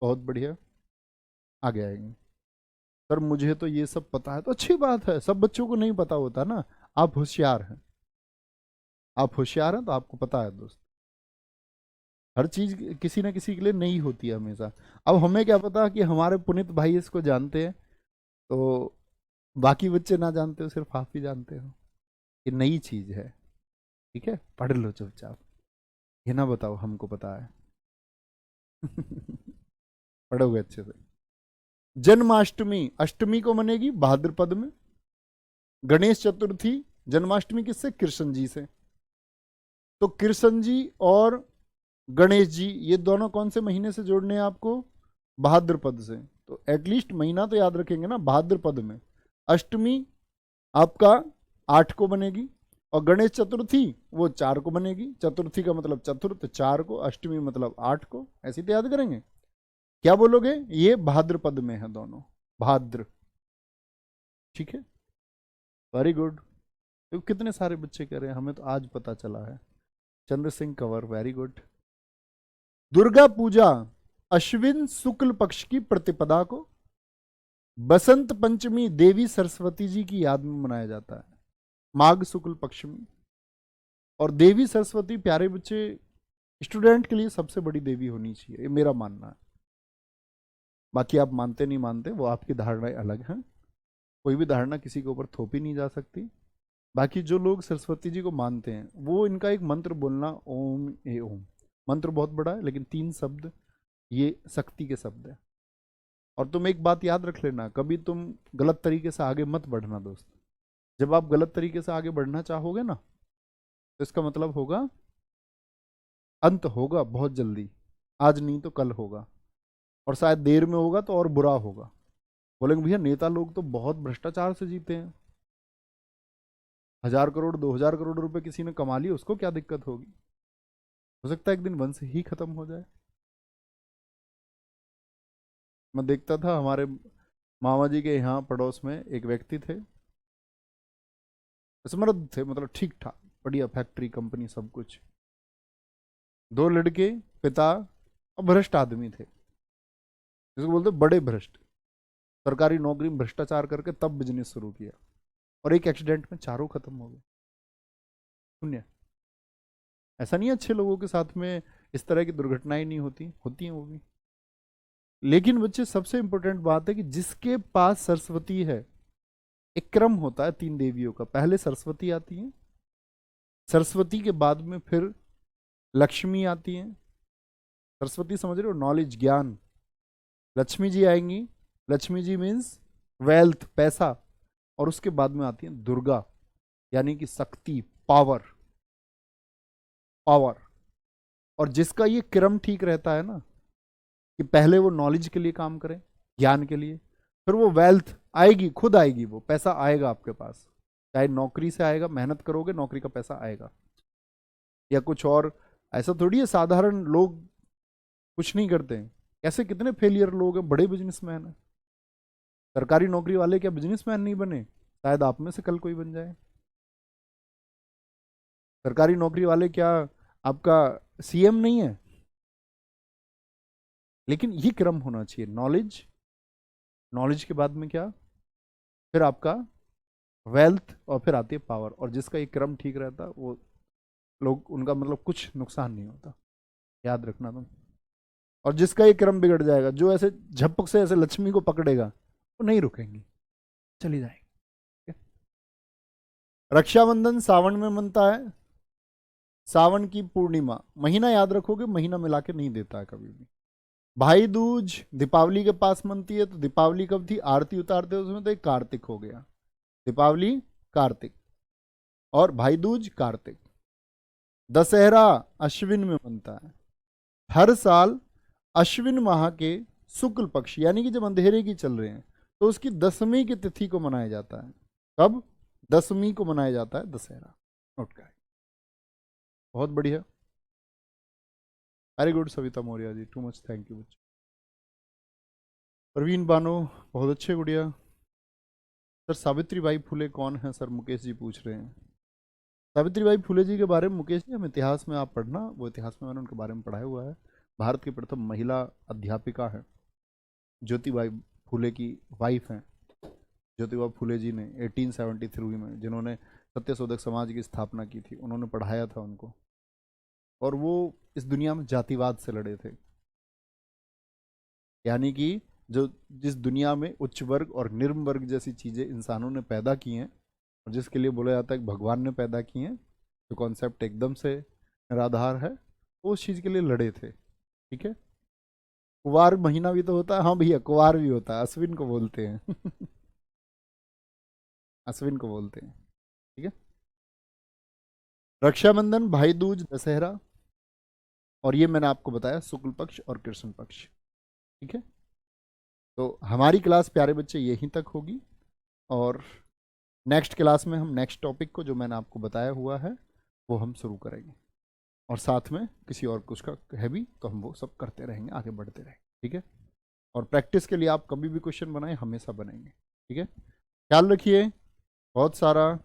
बहुत बढ़िया। आगे आएंगे। सर मुझे तो ये सब पता है, तो अच्छी बात है, सब बच्चों को नहीं पता होता ना, आप होशियार हैं, आप होशियार हैं तो आपको पता है दोस्त। हर चीज किसी ना किसी के लिए नहीं होती है हमेशा। अब हमें क्या पता कि हमारे पुनीत भाई इसको जानते हैं, तो बाकी बच्चे ना जानते हो, सिर्फ आप ही जानते हो। ये नई चीज है। ठीक है, पढ़ लो चुपचाप, ये ना बताओ हमको पता है। पढ़ोगे अच्छे से। जन्माष्टमी, अष्टमी को मनेगी भाद्रपद में। गणेश चतुर्थी, जन्माष्टमी किससे? कृष्ण जी से। तो कृष्ण जी और गणेश जी ये दोनों कौन से महीने से जोड़ने हैं आपको? भाद्रपद से। तो एटलीस्ट महीना तो याद रखेंगे ना, भाद्रपद में। अष्टमी आपका 8 को बनेगी, और गणेश चतुर्थी वो 4 को बनेगी। चतुर्थी का मतलब चतुर्थ, 4 को, अष्टमी मतलब 8 को, ऐसे तो याद करेंगे। क्या बोलोगे? ये भाद्रपद में है दोनों, भाद्र। ठीक है, वेरी गुड। तो कितने सारे बच्चे कह रहे हैं, हमें तो आज पता चला है। Chandra Singh Kanwar, very good. दुर्गा पूजा अश्विन शुक्ल पक्ष की प्रतिपदा को बसंत पंचमी देवी सरस्वती जी की याद में मनाया जाता है, माघ शुक्ल पक्ष में। और देवी सरस्वती प्यारे बच्चे स्टूडेंट के लिए सबसे बड़ी देवी होनी चाहिए, ये मेरा मानना है। बाकी आप मानते नहीं मानते वो आपकी धारणाएं अलग हैं, कोई भी धारणा किसी के ऊपर थोपी नहीं जा सकती। बाकी जो लोग सरस्वती जी को मानते हैं वो इनका एक मंत्र बोलना, ओम ए ओम। मंत्र बहुत बड़ा है लेकिन 3 शब्द ये शक्ति के शब्द है। और तुम एक बात याद रख लेना, कभी तुम गलत तरीके से आगे मत बढ़ना दोस्त। जब आप गलत तरीके से आगे बढ़ना चाहोगे ना, तो इसका मतलब होगा अंत होगा बहुत जल्दी, आज नहीं तो कल होगा, और शायद देर में होगा तो और बुरा होगा। बोलेंगे भैया नेता लोग तो बहुत भ्रष्टाचार से जीते हैं, 1000 करोड़ 2000 करोड़ रुपए किसी ने कमा लिए, उसको क्या दिक्कत होगी? हो सकता है एक दिन वंश ही खत्म हो जाए। मैं देखता था हमारे मामा जी के यहाँ पड़ोस में एक व्यक्ति थे, समृद्ध थे, मतलब ठीक ठाक बढ़िया, फैक्ट्री कंपनी सब कुछ। 2 लड़के, पिता और भ्रष्ट आदमी थे, जिसको बोलते बड़े भ्रष्ट। सरकारी नौकरी में भ्रष्टाचार करके तब बिजनेस शुरू किया, और एक एक्सीडेंट में चारों खत्म हो गए, शून्य। ऐसा नहीं अच्छे लोगों के साथ में इस तरह की दुर्घटनाएं नहीं होती, होती हैं वो भी। लेकिन बच्चे सबसे इंपॉर्टेंट बात है कि जिसके पास सरस्वती है, एक क्रम होता है 3 देवियों का, पहले सरस्वती आती है, सरस्वती के बाद में फिर लक्ष्मी आती है। सरस्वती समझ रहे हो, नॉलेज ज्ञान। लक्ष्मी जी आएंगी, लक्ष्मी जी मीन्स वेल्थ पैसा, और उसके बाद में आती है दुर्गा, यानी कि शक्ति, पावर, पावर। और जिसका ये क्रम ठीक रहता है ना, कि पहले वो नॉलेज के लिए काम करें, ज्ञान के लिए, फिर वो वेल्थ आएगी, खुद आएगी, वो पैसा आएगा आपके पास, चाहे नौकरी से आएगा, मेहनत करोगे नौकरी का पैसा आएगा, या कुछ और। ऐसा थोड़ी है साधारण लोग कुछ नहीं करते हैं, ऐसे कितने फेलियर लोग हैं, बड़े बिजनेसमैन हैं। सरकारी नौकरी वाले क्या बिजनेसमैन नहीं बने? शायद आप में से कल कोई बन जाए। सरकारी नौकरी वाले क्या आपका सीएम नहीं है? लेकिन ये क्रम होना चाहिए, नॉलेज, नॉलेज के बाद में क्या, फिर आपका वेल्थ, और फिर आती है पावर। और जिसका ये क्रम ठीक रहता है वो लोग, उनका मतलब कुछ नुकसान नहीं होता, याद रखना तुम। और जिसका ये क्रम बिगड़ जाएगा, जो ऐसे झपक से ऐसे लक्ष्मी को पकड़ेगा, वो नहीं रुकेंगी, चली जाएंगी। रक्षाबंधन सावन में मनता है, सावन की पूर्णिमा, महीना याद रखोगे, महीना मिला के नहीं देता है कभी भी। भाई दूज दीपावली के पास मनती है, तो दीपावली कब थी, आरती उतारते उसमें, तो एक कार्तिक हो गया, दीपावली कार्तिक, और भाई दूज कार्तिक। दशहरा अश्विन में मनता है, हर साल अश्विन माह के शुक्ल पक्ष, यानी कि जब अंधेरे की चल रहे हैं, तो उसकी 10वीं की तिथि को मनाया जाता है। कब? 10वीं को मनाया जाता है दशहरा। नोट करें, बहुत बढ़िया, very good Savita Maurya ji, too much, thank you बच्चों। प्रवीण बानो, बहुत अच्छे, गुड़िया। सर सावित्री बाई फुले कौन है सर, मुकेश जी पूछ रहे हैं। सावित्री बाई फुले जी के बारे में मुकेश जी हम इतिहास में आप पढ़ना, वो इतिहास में मैंने उनके बारे में पढ़ाया हुआ है। भारत की प्रथम महिला अध्यापिका है, ज्योतिबाई फुले की वाइफ हैं। ज्योतिबा फुले जी ने 1873 में, जिन्होंने सत्यशोधक समाज की स्थापना की थी, उन्होंने पढ़ाया था उनको। और वो इस दुनिया में जातिवाद से लड़े थे, यानी कि जो जिस दुनिया में उच्च वर्ग और निम्न वर्ग जैसी चीज़ें इंसानों ने पैदा की हैं, और जिसके लिए बोला जाता है कि भगवान ने पैदा की हैं, जो कॉन्सेप्ट एकदम से निराधार है, वो उस चीज़ के लिए लड़े थे। ठीक है, कुवार महीना भी तो होता है, हाँ भैया कुवार भी होता है, अश्विन को बोलते हैं अश्विन को बोलते हैं। ठीक है, रक्षाबंधन, भाई दूज, दशहरा, और ये मैंने आपको बताया शुक्ल पक्ष और कृष्ण पक्ष। ठीक है, तो हमारी क्लास प्यारे बच्चे यहीं तक होगी, और नेक्स्ट क्लास में हम नेक्स्ट टॉपिक को जो मैंने आपको बताया हुआ है वो हम शुरू करेंगे, और साथ में किसी और कुछ का है भी तो हम वो सब करते रहेंगे, आगे बढ़ते रहेंगे। ठीक है। और प्रैक्टिस के लिए आप कभी भी क्वेश्चन बनाएं, हमेशा बनेंगे। ठीक है, ख्याल रखिए। बहुत सारा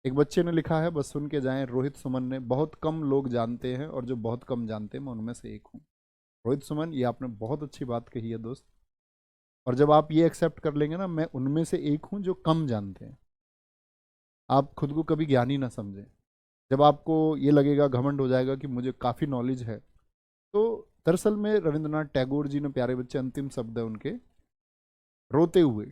एक बच्चे ने लिखा है, बस सुन के जाएं। रोहित सुमन ने, बहुत कम लोग जानते हैं और जो बहुत कम जानते हैं मैं उनमें से एक हूँ। रोहित सुमन, ये आपने बहुत अच्छी बात कही है दोस्त। और जब आप ये एक्सेप्ट कर लेंगे ना, मैं उनमें से एक हूँ जो कम जानते हैं, आप खुद को कभी ज्ञानी ना समझें। जब आपको ये लगेगा, घमंड हो जाएगा कि मुझे काफ़ी नॉलेज है, तो दरअसल में रविंद्रनाथ टैगोर जी ने, प्यारे बच्चे, अंतिम शब्द है उनके, रोते हुए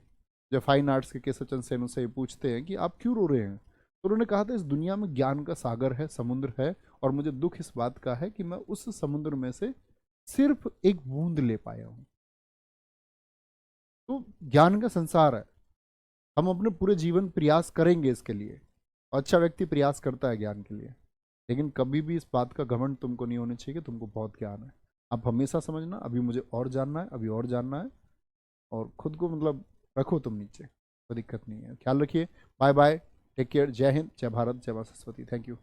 जब फाइन आर्ट्स के केशव सेन से पूछते हैं कि आप क्यों रो रहे हैं, तो उन्होंने कहा था, इस दुनिया में ज्ञान का सागर है, समुद्र है, और मुझे दुख इस बात का है कि मैं उस समुद्र में से सिर्फ एक बूंद ले पाया हूं। तो ज्ञान का संसार है, हम अपने पूरे जीवन प्रयास करेंगे इसके लिए। अच्छा व्यक्ति प्रयास करता है ज्ञान के लिए, लेकिन कभी भी इस बात का घमंड तुमको नहीं होना चाहिए कि तुमको बहुत ज्ञान है। आप हमेशा समझना, अभी मुझे और जानना है, अभी और जानना है, और खुद को मतलब रखो तुम नीचे, कोई दिक्कत नहीं है। ख्याल रखिए, बाय बाय, टेक केयर, जय हिंद, जय भारत, जय मां सरस्वती, थैंक यू।